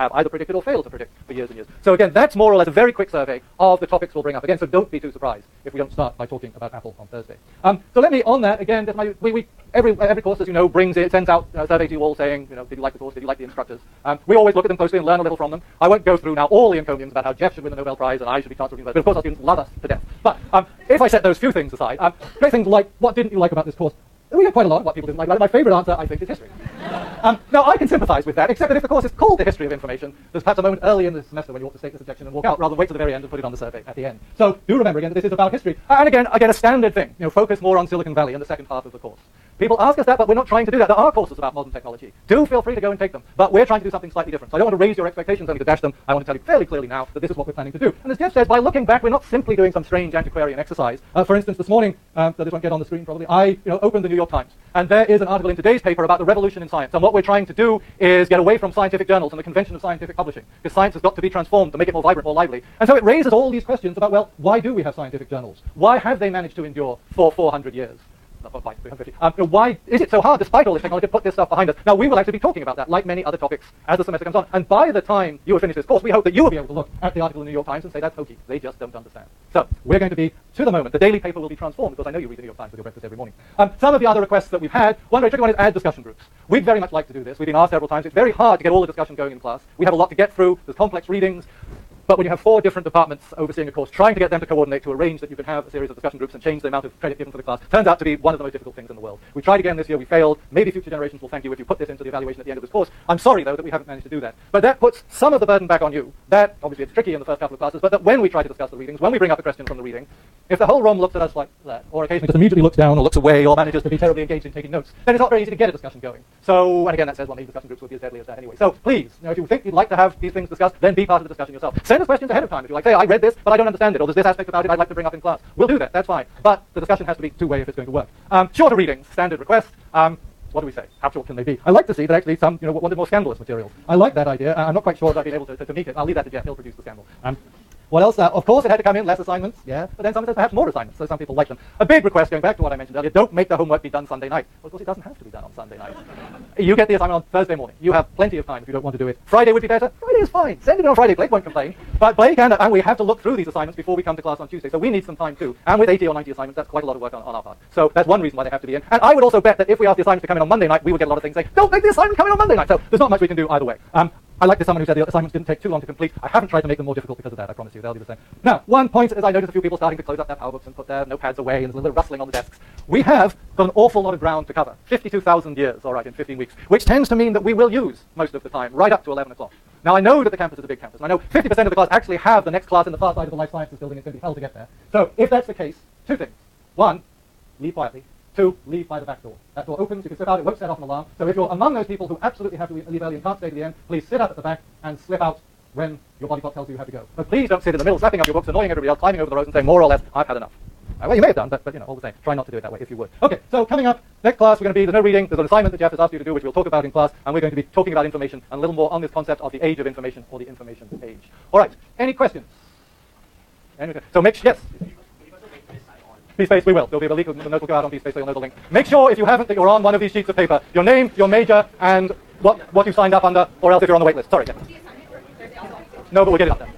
have either predicted or failed to predict for years and years. So again, that's more or less a very quick survey of the topics we'll bring up. Again, so don't be too surprised if we don't start by talking about Apple on Thursday. So let me, on that, again, every course, as you know, sends out a survey to you all saying, did you like the course, did you like the instructors? We always look at them closely and learn a little from them. I won't go through now all the encomiums about how Jeff should win the Nobel Prize and I should be Chancellor of the University, but of course our students love us to death. But if I set those few things aside, great things like, what didn't you like about this course? We get quite a lot of what people didn't like. My favorite answer, I think, is history. Now, I can sympathize with that, except that if the course is called the history of information, there's perhaps a moment early in the semester when you ought to state this objection and walk out, rather than wait till the very end and put it on the survey at the end. So do remember again that this is about history. And again, a standard thing, focus more on Silicon Valley in the second half of the course. People ask us that, but we're not trying to do that. There are courses about modern technology. Do feel free to go and take them. But we're trying to do something slightly different. So I don't want to raise your expectations, only to dash them. I want to tell you fairly clearly now that this is what we're planning to do. And as Jeff says, by looking back, we're not simply doing some strange antiquarian exercise. For instance, this morning, so this won't get on the screen probably, I opened the New York Times. And there is an article in today's paper about the revolution in science. And what we're trying to do is get away from scientific journals and the convention of scientific publishing. Because science has got to be transformed to make it more vibrant, more lively. And so it raises all these questions about, well, why do we have scientific journals? Why have they managed to endure for 400 years? Why is it so hard, despite all this technology, to put this stuff behind us? Now, we will actually be talking about that, like many other topics, as the semester comes on. And by the time you have finished this course, we hope that you will be able to look at the article in the New York Times and say, that's hokey. They just don't understand. So we're going to be, to the moment, the daily paper will be transformed, because I know you read the New York Times with your breakfast every morning. Some of the other requests that we've had, one very tricky one is add discussion groups. We'd very much like to do this. We've been asked several times. It's very hard to get all the discussion going in class. We have a lot to get through. There's complex readings. But when you have 4 different departments overseeing a course, trying to get them to coordinate to arrange that you can have a series of discussion groups and change the amount of credit given for the class turns out to be one of the most difficult things in the world. We tried again this year, we failed. Maybe future generations will thank you if you put this into the evaluation at the end of this course. I'm sorry, though, that we haven't managed to do that. But that puts some of the burden back on you. That, obviously, it's tricky in the first couple of classes, but that when we try to discuss the readings, when we bring up a question from the reading, if the whole room looks at us like that, or occasionally just immediately looks down or looks away or manages to be terribly engaged in taking notes, then it's not very easy to get a discussion going. So, and again, that says, well, maybe discussion groups would be as deadly as that anyway. So please, if you think you'd like to have these things discussed, then be part of the discussion yourself. Send us questions ahead of time if you like. Say, I read this, but I don't understand it, or there's this aspect about it I'd like to bring up in class. We'll do that, that's fine. But the discussion has to be two-way if it's going to work. Shorter readings, standard request. What do we say? How short can they be? I like to see that actually some, wanted more scandalous materials. I like that idea. I'm not quite sure that I've been able to meet it. I'll leave that to Jeff. He'll produce the scandal. What else? Of course, it had to come in, less assignments, yeah. But then someone says perhaps more assignments, so some people like them. A big request, going back to what I mentioned earlier, don't make the homework be done Sunday night. Well, of course, it doesn't have to be done on Sunday night. You get the assignment on Thursday morning. You have plenty of time if you don't want to do it. Friday would be better. Friday is fine. Send it on Friday. Blake won't complain. But Blake and we have to look through these assignments before we come to class on Tuesday, so we need some time too. And with 80 or 90 assignments, that's quite a lot of work on our part. So that's one reason why they have to be in. And I would also bet that if we asked the assignments to come in on Monday night, we would get a lot of things saying, don't make the assignment come in on Monday night. So there's not much we can do either way. I like this someone who said the assignments didn't take too long to complete. I haven't tried to make them more difficult because of that, I promise you. They'll do the same. Now, one point is I noticed a few people starting to close up their PowerBooks and put their notepads away, and there's a little rustling on the desks. We have got an awful lot of ground to cover. 52,000 years, all right, in 15 weeks, which tends to mean that we will use most of the time, right up to 11 o'clock. Now, I know that the campus is a big campus, and I know 50% of the class actually have the next class in the far side of the life sciences building. It's going to be hell to get there. So, if that's the case, 2 things. 1, leave quietly. 2, leave by the back door. That door opens, you can slip out, it won't set off an alarm. So if you're among those people who absolutely have to leave early and can't stay to the end, please sit up at the back and slip out when your body clock tells you have to go. But please don't sit in the middle, slapping up your books, annoying everybody else, climbing over the rows and saying, more or less, I've had enough. Well, you may have done, but all the same, try not to do it that way if you would. Okay, so coming up, next class, we're going to be, there's no reading, there's an assignment that Jeff has asked you to do, which we'll talk about in class, and we're going to be talking about information and a little more on this concept of the age of information, or the information age. All right, any questions? So yes? BSpace, we will. There'll be a link, the note will go out on BSpace, so you'll know the link. Make sure, if you haven't, that you're on one of these sheets of paper. Your name, your major, and what you signed up under, or else if you're on the wait list. Sorry, Jeff. No, but we'll get it up there.